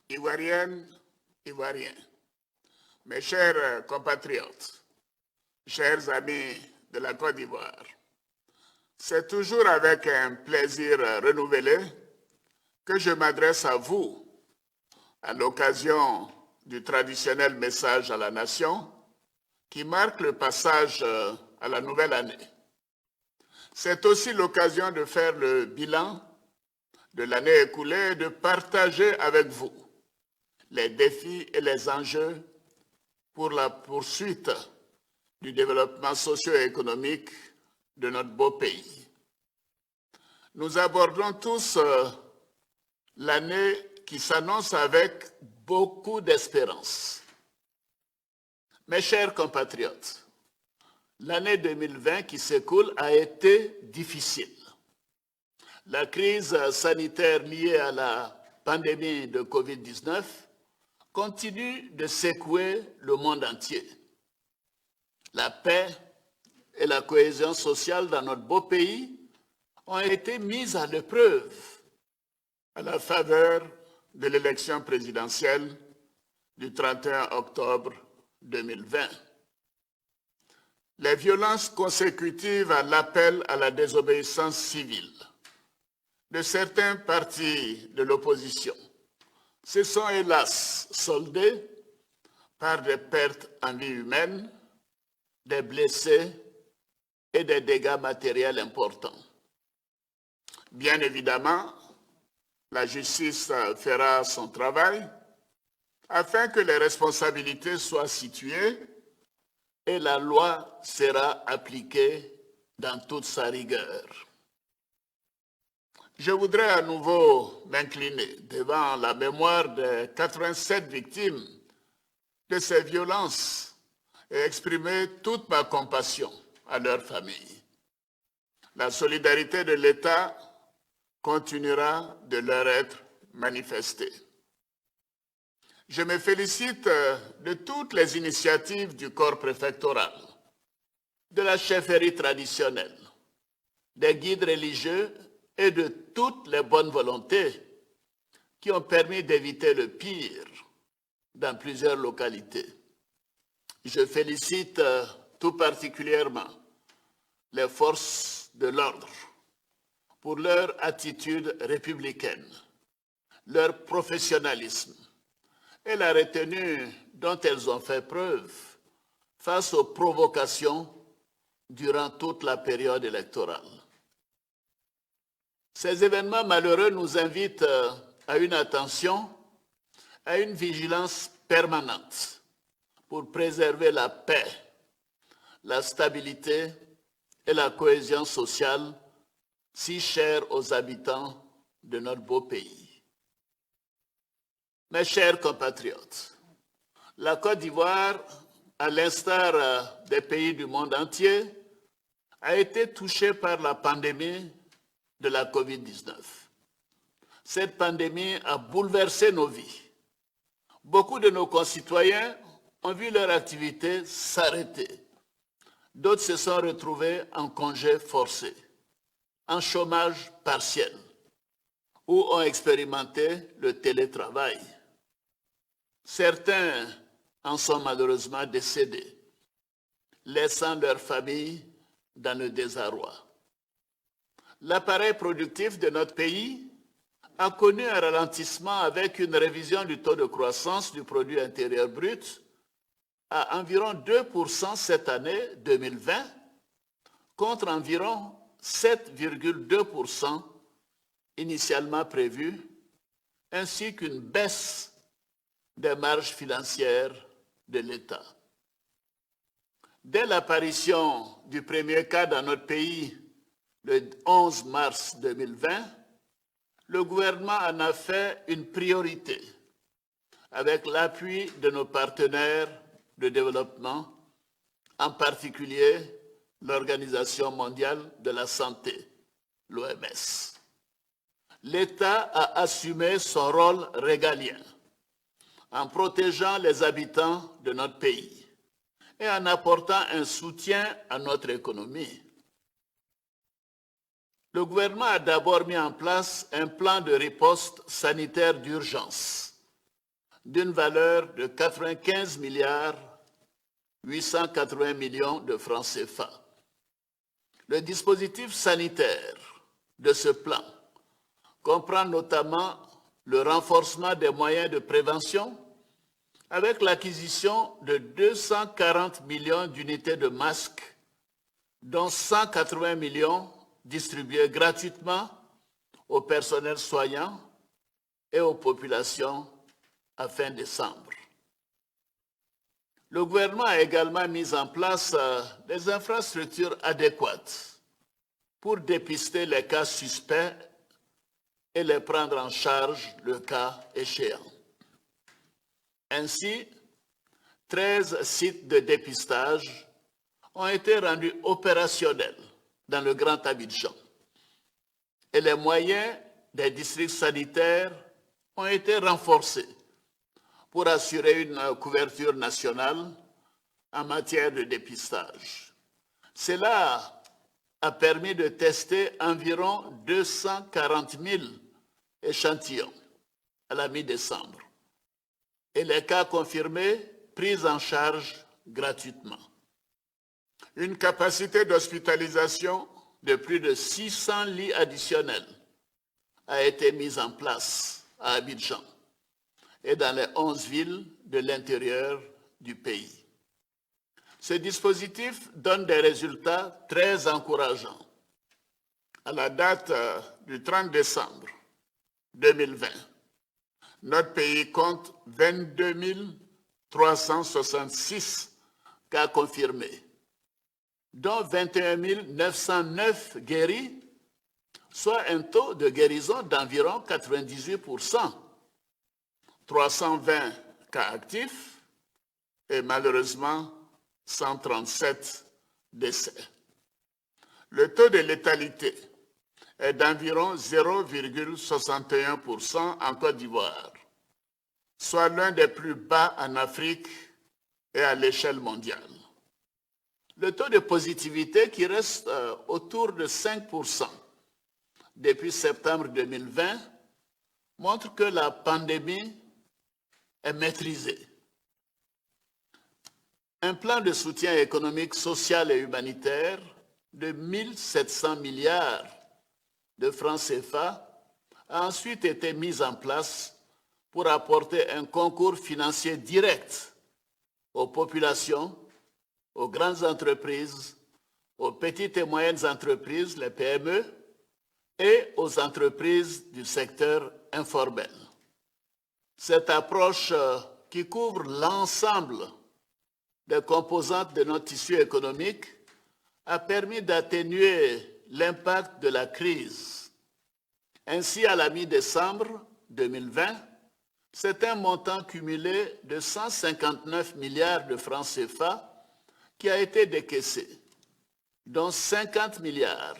Ivoiriennes, Ivoiriens, mes chers compatriotes, chers amis de la Côte d'Ivoire, c'est toujours avec un plaisir renouvelé que je m'adresse à vous à l'occasion du traditionnel message à la nation qui marque le passage à la nouvelle année. C'est aussi l'occasion de faire le bilan de l'année écoulée et de partager avec vous les défis et les enjeux pour la poursuite du développement socio-économique de notre beau pays. Nous abordons tous l'année qui s'annonce avec beaucoup d'espérance. Mes chers compatriotes, l'année 2020 qui s'écoule a été difficile. La crise sanitaire liée à la pandémie de Covid-19 continue de secouer le monde entier. La paix et la cohésion sociale dans notre beau pays ont été mises à l'épreuve à la faveur de l'élection présidentielle du 31 octobre 2020. Les violences consécutives à l'appel à la désobéissance civile de certains partis de l'opposition se sont hélas soldées par des pertes en vie humaine, des blessés et des dégâts matériels importants. Bien évidemment, la justice fera son travail afin que les responsabilités soient situées et la loi sera appliquée dans toute sa rigueur. Je voudrais à nouveau m'incliner devant la mémoire des 87 victimes de ces violences et exprimer toute ma compassion à leurs familles. La solidarité de l'État continuera de leur être manifestée. Je me félicite de toutes les initiatives du corps préfectoral, de la chefferie traditionnelle, des guides religieux et de toutes les bonnes volontés qui ont permis d'éviter le pire dans plusieurs localités. Je félicite tout particulièrement les forces de l'ordre pour leur attitude républicaine, leur professionnalisme et la retenue dont elles ont fait preuve face aux provocations durant toute la période électorale. Ces événements malheureux nous invitent à une attention, à une vigilance permanente pour préserver la paix, la stabilité et la cohésion sociale si chères aux habitants de notre beau pays. Mes chers compatriotes, la Côte d'Ivoire, à l'instar des pays du monde entier, a été touchée par la pandémie de la Covid-19. Cette pandémie a bouleversé nos vies. Beaucoup de nos concitoyens ont vu leur activité s'arrêter. D'autres se sont retrouvés en congé forcé, en chômage partiel, ou ont expérimenté le télétravail. Certains en sont malheureusement décédés, laissant leur famille dans le désarroi. L'appareil productif de notre pays a connu un ralentissement avec une révision du taux de croissance du produit intérieur brut à environ 2% cette année 2020, contre environ 7,2% initialement prévu, ainsi qu'une baisse des marges financières de l'État. Dès l'apparition du premier cas dans notre pays le 11 mars 2020, le gouvernement en a fait une priorité avec l'appui de nos partenaires de développement, en particulier l'Organisation mondiale de la santé, l'OMS. L'État a assumé son rôle régalien en protégeant les habitants de notre pays et en apportant un soutien à notre économie. Le gouvernement a d'abord mis en place un plan de riposte sanitaire d'urgence d'une valeur de 95 milliards 880 millions de francs CFA. Le dispositif sanitaire de ce plan comprend notamment le renforcement des moyens de prévention avec l'acquisition de 240 millions d'unités de masques, dont 180 millions distribués gratuitement au personnel soignant et aux populations à fin décembre. Le gouvernement a également mis en place des infrastructures adéquates pour dépister les cas suspects et les prendre en charge le cas échéant. Ainsi, 13 sites de dépistage ont été rendus opérationnels dans le Grand Abidjan et les moyens des districts sanitaires ont été renforcés pour assurer une couverture nationale en matière de dépistage. Cela a permis de tester environ 240 000 échantillons à la mi-décembre et les cas confirmés pris en charge gratuitement. Une capacité d'hospitalisation de plus de 600 lits additionnels a été mise en place à Abidjan et dans les 11 villes de l'intérieur du pays. Ce dispositif donne des résultats très encourageants. À la date du 30 décembre 2020, notre pays compte 22 366 cas confirmés, dont 21 909 guéris, soit un taux de guérison d'environ 98%. 320 cas actifs et malheureusement 137 décès. Le taux de létalité est d'environ 0,61% en Côte d'Ivoire, soit l'un des plus bas en Afrique et à l'échelle mondiale. Le taux de positivité qui reste autour de 5% depuis septembre 2020 montre que la pandémie est maîtrisée. Un plan de soutien économique, social et humanitaire de 1 700 milliards de francs CFA a ensuite été mis en place pour apporter un concours financier direct aux populations, aux grandes entreprises, aux petites et moyennes entreprises, les PME, et aux entreprises du secteur informel. Cette approche qui couvre l'ensemble des composantes de notre tissu économique a permis d'atténuer l'impact de la crise. Ainsi, à la mi-décembre 2020, c'est un montant cumulé de 159 milliards de francs CFA qui a été décaissé, dont 50 milliards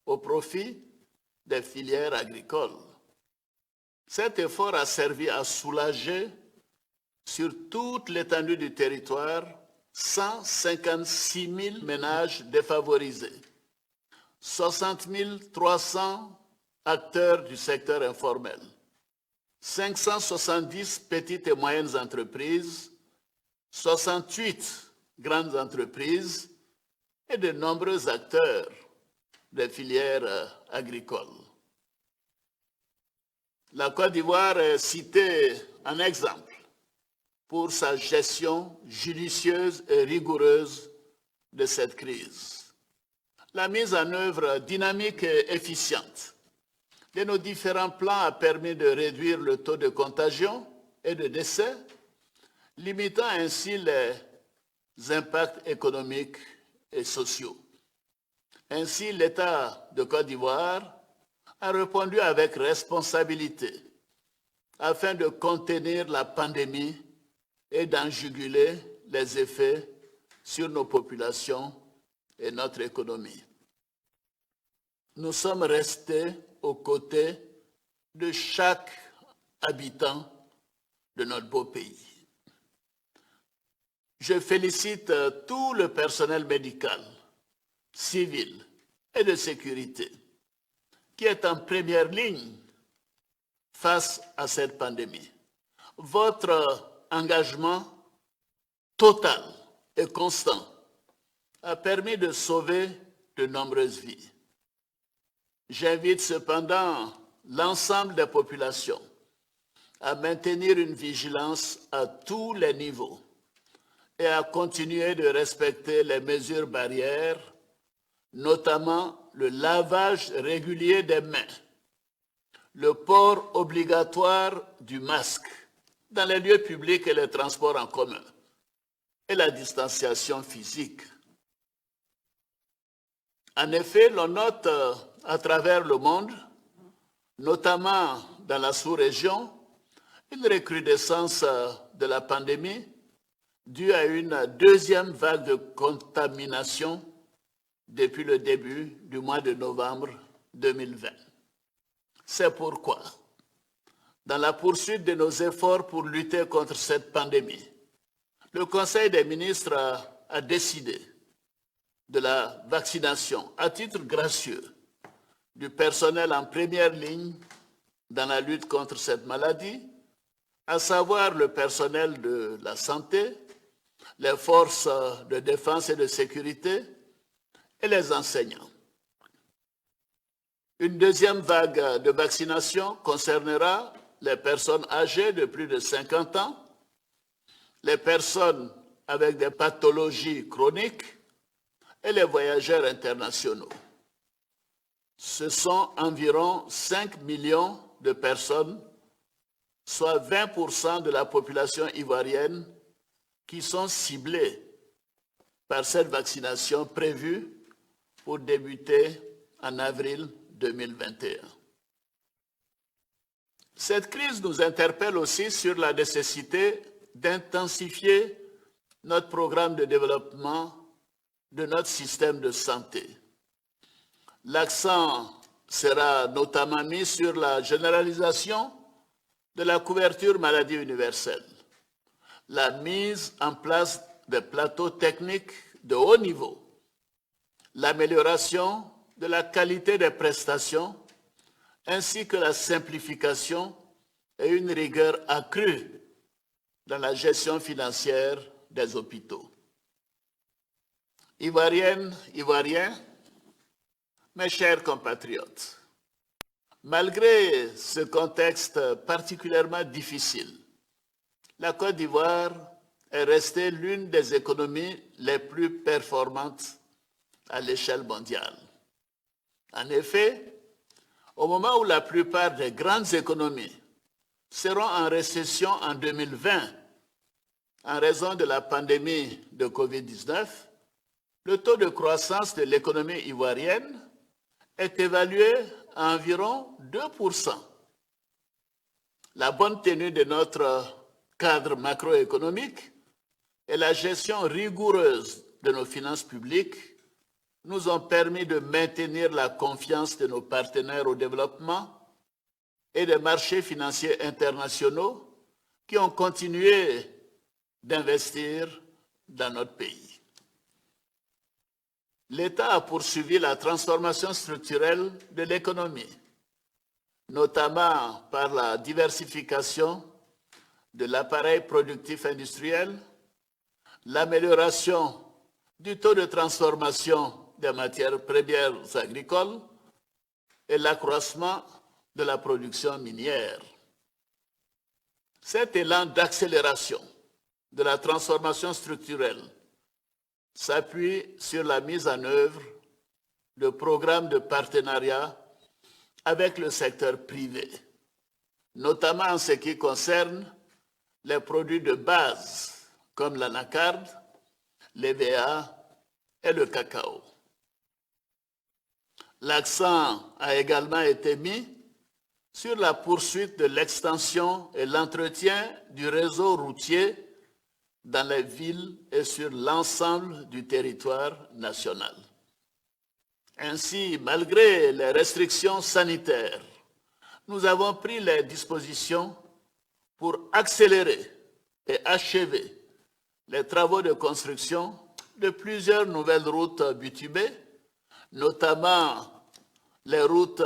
au profit des filières agricoles. Cet effort a servi à soulager sur toute l'étendue du territoire 156 000 ménages défavorisés, 60 300 acteurs du secteur informel, 570 petites et moyennes entreprises, 68 grandes entreprises et de nombreux acteurs des filières agricoles. La Côte d'Ivoire est citée en exemple pour sa gestion judicieuse et rigoureuse de cette crise. La mise en œuvre dynamique et efficiente de nos différents plans a permis de réduire le taux de contagion et de décès, limitant ainsi les impacts économiques et sociaux. Ainsi, l'État de Côte d'Ivoire a répondu avec responsabilité afin de contenir la pandémie et d'en juguler les effets sur nos populations et notre économie. Nous sommes restés aux côtés de chaque habitant de notre beau pays. Je félicite tout le personnel médical, civil et de sécurité qui est en première ligne face à cette pandémie. votre engagement total et constant a permis de sauver de nombreuses vies. J'invite cependant l'ensemble des populations à maintenir une vigilance à tous les niveaux et à continuer de respecter les mesures barrières, notamment le lavage régulier des mains, le port obligatoire du masque dans les lieux publics et les transports en commun et la distanciation physique. En effet, l'on note à travers le monde, notamment dans la sous-région, une recrudescence de la pandémie due à une deuxième vague de contamination depuis le début du mois de novembre 2020. C'est pourquoi, dans la poursuite de nos efforts pour lutter contre cette pandémie, le Conseil des ministres a décidé de la vaccination à titre gracieux du personnel en première ligne dans la lutte contre cette maladie, à savoir le personnel de la santé, les forces de défense et de sécurité et les enseignants. Une deuxième vague de vaccination concernera les personnes âgées de plus de 50 ans, les personnes avec des pathologies chroniques et les voyageurs internationaux. Ce sont environ 5 millions de personnes, soit 20% de la population ivoirienne, qui sont ciblées par cette vaccination prévue pour débuter en avril 2021. Cette crise nous interpelle aussi sur la nécessité d'intensifier notre programme de développement de notre système de santé. L'accent sera notamment mis sur la généralisation de la couverture maladie universelle, la mise en place de plateaux techniques de haut niveau, l'amélioration de la qualité des prestations, ainsi que la simplification et une rigueur accrue dans la gestion financière des hôpitaux. Ivoiriennes, Ivoiriens, mes chers compatriotes, malgré ce contexte particulièrement difficile, la Côte d'Ivoire est restée l'une des économies les plus performantes à l'échelle mondiale. En effet, au moment où la plupart des grandes économies seront en récession en 2020 en raison de la pandémie de Covid-19, le taux de croissance de l'économie ivoirienne est évalué à environ 2%. La bonne tenue de notre cadre macroéconomique et la gestion rigoureuse de nos finances publiques nous ont permis de maintenir la confiance de nos partenaires au développement et des marchés financiers internationaux qui ont continué d'investir dans notre pays. L'État a poursuivi la transformation structurelle de l'économie, notamment par la diversification de l'appareil productif industriel, l'amélioration du taux de transformation des matières premières agricoles et l'accroissement de la production minière. Cet élan d'accélération de la transformation structurelle s'appuie sur la mise en œuvre de programmes de partenariat avec le secteur privé, notamment en ce qui concerne les produits de base comme l'anacarde, l'EVA et le cacao. L'accent a également été mis sur la poursuite de l'extension et l'entretien du réseau routier dans les villes et sur l'ensemble du territoire national. Ainsi, malgré les restrictions sanitaires, nous avons pris les dispositions pour accélérer et achever les travaux de construction de plusieurs nouvelles routes bitumées, notamment les routes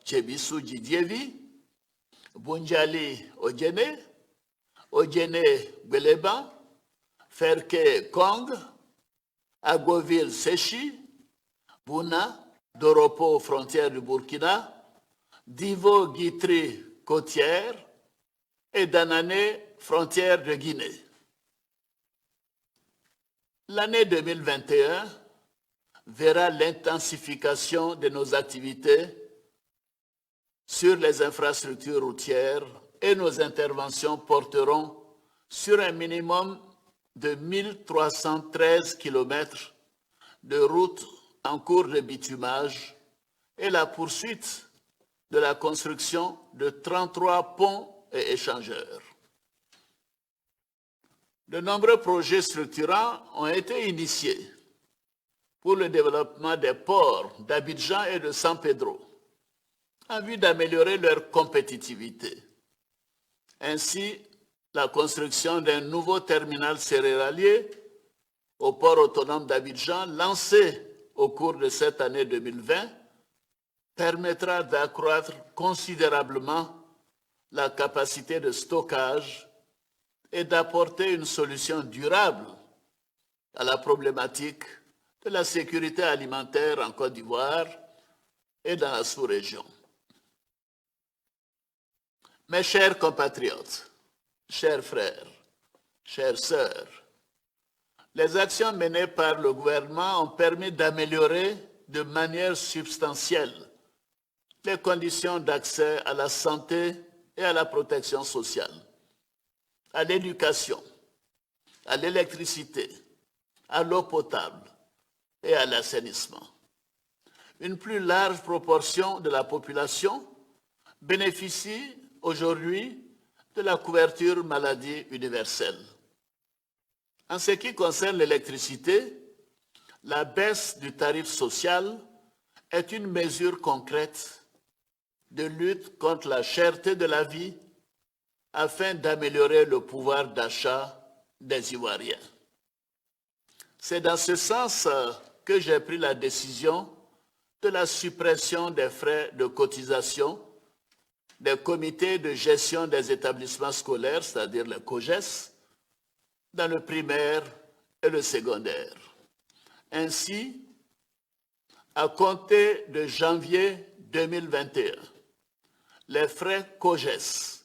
Tchébissou-Djidievi, Bunjali-Odjene, Odiene-Beleba, Ferke-Kong, Agoville-Séchi, Bouna, Doropo, frontière du Burkina, Divo-Guitry, côtière, et Danané, frontière de Guinée. L'année 2021 verra l'intensification de nos activités sur les infrastructures routières et nos interventions porteront sur un minimum de 1313 km de routes en cours de bitumage et la poursuite de la construction de 33 ponts et échangeurs. De nombreux projets structurants ont été initiés pour le développement des ports d'Abidjan et de San Pedro, en vue d'améliorer leur compétitivité. Ainsi, la construction d'un nouveau terminal céréalier au port autonome d'Abidjan, lancé au cours de cette année 2020, permettra d'accroître considérablement la capacité de stockage et d'apporter une solution durable à la problématique de la sécurité alimentaire en Côte d'Ivoire et dans la sous-région. Mes chers compatriotes, chers frères, chères sœurs, les actions menées par le gouvernement ont permis d'améliorer de manière substantielle les conditions d'accès à la santé et à la protection sociale, à l'éducation, à l'électricité, à l'eau potable et à l'assainissement. Une plus large proportion de la population bénéficie aujourd'hui de la couverture maladie universelle. En ce qui concerne l'électricité, la baisse du tarif social est une mesure concrète de lutte contre la cherté de la vie afin d'améliorer le pouvoir d'achat des Ivoiriens. C'est dans ce sens que j'ai pris la décision de la suppression des frais de cotisation des comités de gestion des établissements scolaires, c'est-à-dire les COGES, dans le primaire et le secondaire. Ainsi, à compter de janvier 2021, les frais COGES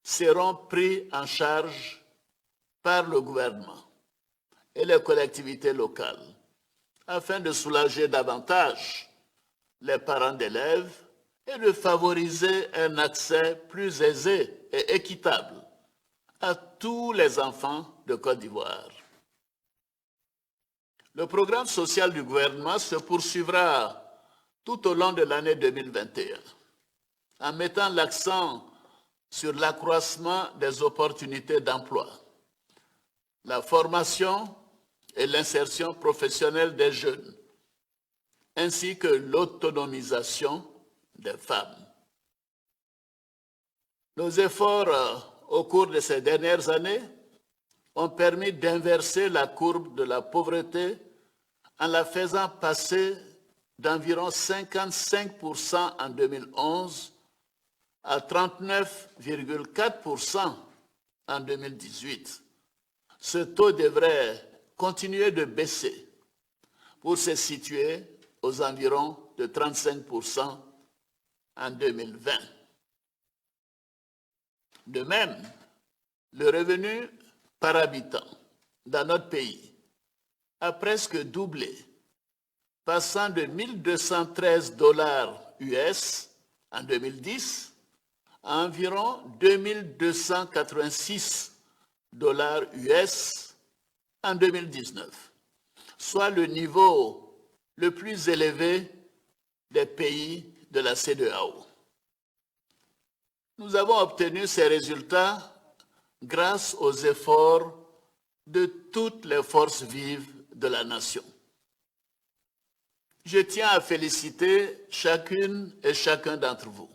seront pris en charge par le gouvernement et les collectivités locales afin de soulager davantage les parents d'élèves et de favoriser un accès plus aisé et équitable à tous les enfants de Côte d'Ivoire. Le programme social du gouvernement se poursuivra tout au long de l'année 2021 en mettant l'accent sur l'accroissement des opportunités d'emploi, la formation et l'insertion professionnelle des jeunes, ainsi que l'autonomisation des femmes. Nos efforts au cours de ces dernières années ont permis d'inverser la courbe de la pauvreté en la faisant passer d'environ 55% en 2011 à 39,4% en 2018. Ce taux devrait continuer de baisser pour se situer aux environs de 35% en 2020. De même, le revenu par habitant dans notre pays a presque doublé, passant de 1 213 $ US en 2010 à environ 2 286 $ US en 2019, soit le niveau le plus élevé des pays de la CEDEAO. Nous avons obtenu ces résultats grâce aux efforts de toutes les forces vives de la nation. Je tiens à féliciter chacune et chacun d'entre vous.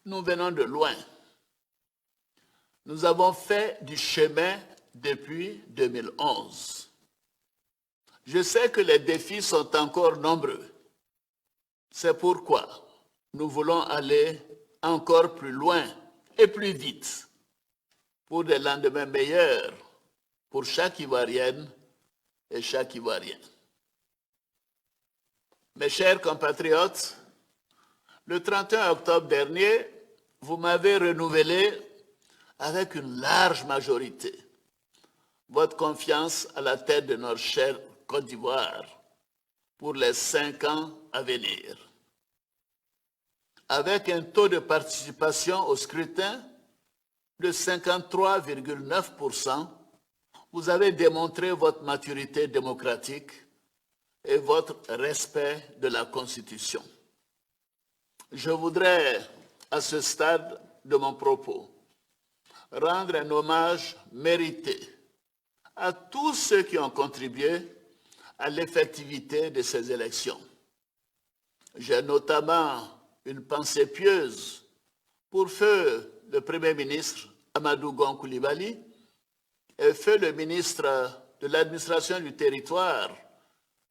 Nous venons de loin. Nous avons fait du chemin depuis 2011. Je sais que les défis sont encore nombreux. C'est pourquoi nous voulons aller encore plus loin et plus vite pour des lendemains meilleurs pour chaque Ivoirienne et chaque Ivoirien. Mes chers compatriotes, le 31 octobre dernier, vous m'avez renouvelé avec une large majorité votre confiance à la tête de notre chère Côte d'Ivoire pour les 5 ans à venir. Avec un taux de participation au scrutin de 53,9%, vous avez démontré votre maturité démocratique et votre respect de la Constitution. Je voudrais, à ce stade de mon propos, rendre un hommage mérité à tous ceux qui ont contribué à l'effectivité de ces élections. J'ai notamment une pensée pieuse pour feu le Premier ministre Amadou Gon Coulibaly et feu le ministre de l'administration du territoire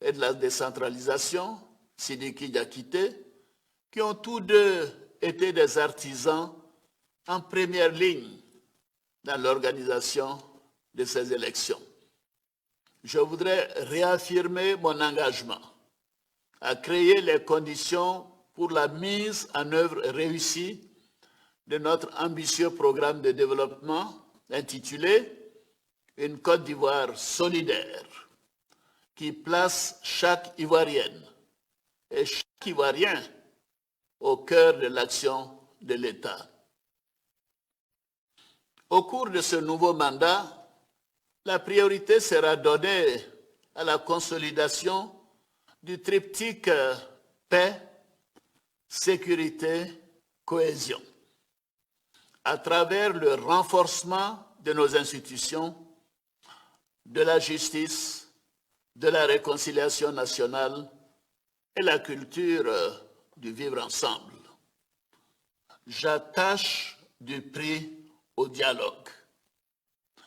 et de la décentralisation, Sidiki Diakité, qui ont tous deux été des artisans en première ligne dans l'organisation de ces élections. Je voudrais réaffirmer mon engagement à créer les conditions pour la mise en œuvre réussie de notre ambitieux programme de développement intitulé « Une Côte d'Ivoire solidaire » qui place chaque Ivoirienne et chaque Ivoirien au cœur de l'action de l'État. Au cours de ce nouveau mandat, la priorité sera donnée à la consolidation du triptyque paix, sécurité, cohésion, à travers le renforcement de nos institutions, de la justice, de la réconciliation nationale et la culture du vivre ensemble. J'attache du prix au dialogue.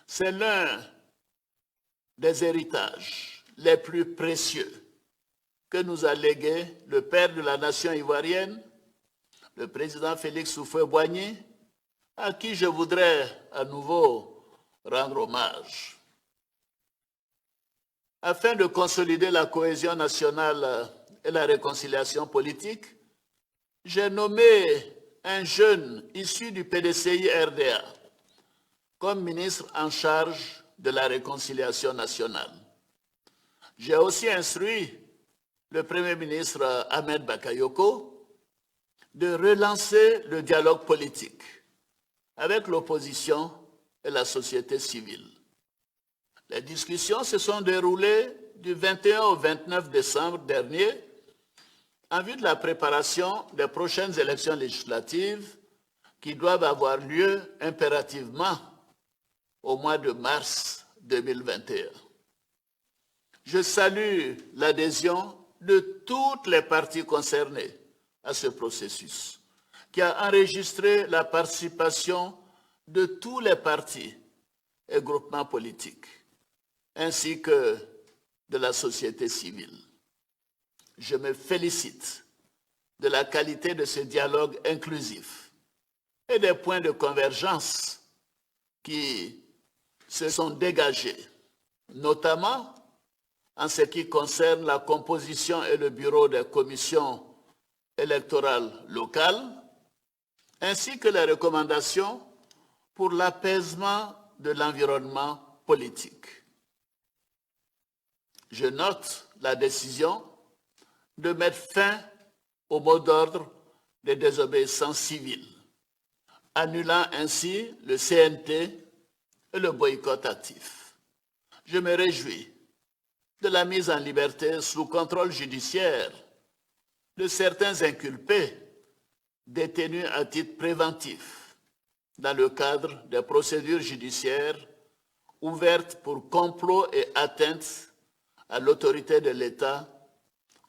C'est l'un des héritages les plus précieux que nous a légué le père de la nation ivoirienne, le président Félix Houphouët-Boigny, à qui je voudrais à nouveau rendre hommage. Afin de consolider la cohésion nationale et la réconciliation politique, j'ai nommé un jeune issu du PDCI-RDA comme ministre en charge de la réconciliation nationale. J'ai aussi instruit le Premier ministre Ahmed Bakayoko de relancer le dialogue politique avec l'opposition et la société civile. Les discussions se sont déroulées du 21 au 29 décembre dernier en vue de la préparation des prochaines élections législatives qui doivent avoir lieu impérativement au mois de mars 2021. Je salue l'adhésion de toutes les parties concernées à ce processus, qui a enregistré la participation de tous les partis et groupements politiques, ainsi que de la société civile. Je me félicite de la qualité de ce dialogue inclusif et des points de convergence qui se sont dégagés, notamment en ce qui concerne la composition et le bureau des commissions électorales locales, ainsi que les recommandations pour l'apaisement de l'environnement politique. Je note la décision de mettre fin au mot d'ordre des désobéissances civiles, annulant ainsi le CNT et le boycott actif. Je me réjouis de la mise en liberté sous contrôle judiciaire de certains inculpés détenus à titre préventif dans le cadre des procédures judiciaires ouvertes pour complot et atteinte à l'autorité de l'État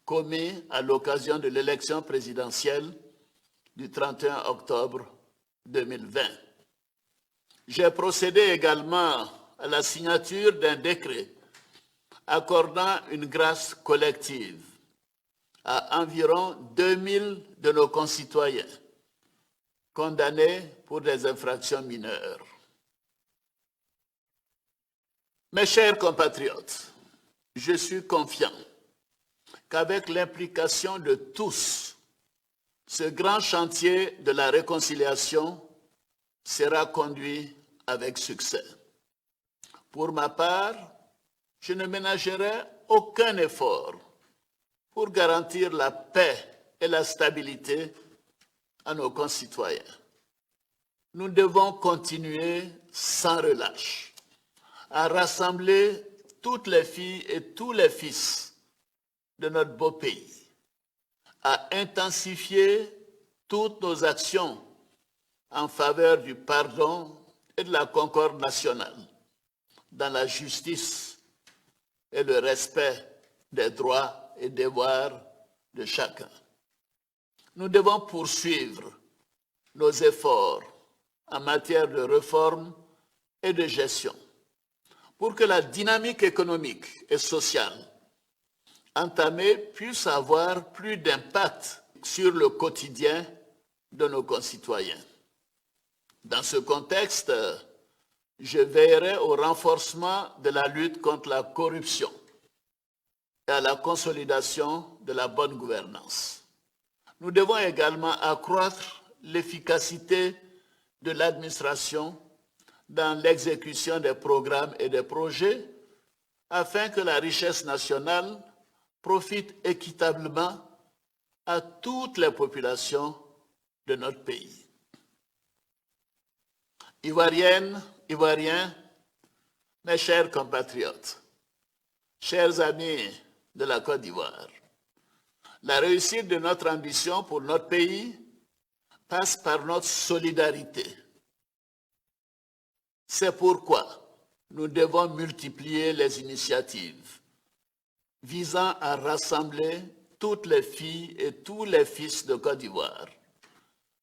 commis à l'occasion de l'élection présidentielle du 31 octobre 2020. J'ai procédé également à la signature d'un décret accordant une grâce collective à environ 2000 de nos concitoyens condamnés pour des infractions mineures. Mes chers compatriotes, je suis confiant qu'avec l'implication de tous, ce grand chantier de la réconciliation sera conduit avec succès. Pour ma part, je ne ménagerai aucun effort pour garantir la paix et la stabilité à nos concitoyens. Nous devons continuer sans relâche à rassembler toutes les filles et tous les fils de notre beau pays, à intensifier toutes nos actions en faveur du pardon et de la concorde nationale, dans la justice et le respect des droits et devoirs de chacun. Nous devons poursuivre nos efforts en matière de réforme et de gestion pour que la dynamique économique et sociale entamée puisse avoir plus d'impact sur le quotidien de nos concitoyens. Dans ce contexte, je veillerai au renforcement de la lutte contre la corruption et à la consolidation de la bonne gouvernance. Nous devons également accroître l'efficacité de l'administration dans l'exécution des programmes et des projets afin que la richesse nationale profite équitablement à toutes les populations de notre pays. Ivoiriennes, Ivoiriens, mes chers compatriotes, chers amis de la Côte d'Ivoire, la réussite de notre ambition pour notre pays passe par notre solidarité. C'est pourquoi nous devons multiplier les initiatives visant à rassembler toutes les filles et tous les fils de Côte d'Ivoire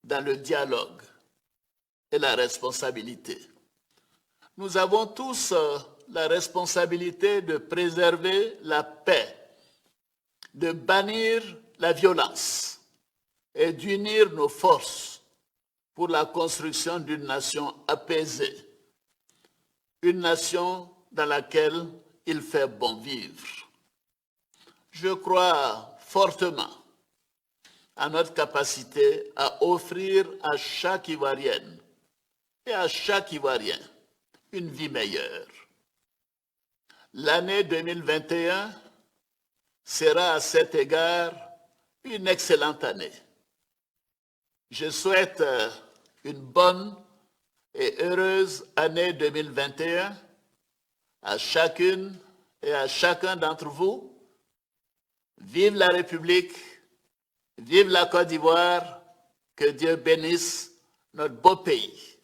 dans le dialogue et la responsabilité. Nous avons tous la responsabilité de préserver la paix, de bannir la violence et d'unir nos forces pour la construction d'une nation apaisée, une nation dans laquelle il fait bon vivre. Je crois fortement à notre capacité à offrir à chaque Ivoirienne et à chaque Ivoirien une vie meilleure. L'année 2021 sera à cet égard une excellente année. Je souhaite une bonne et heureuse année 2021 à chacune et à chacun d'entre vous. Vive la République, vive la Côte d'Ivoire, que Dieu bénisse notre beau pays.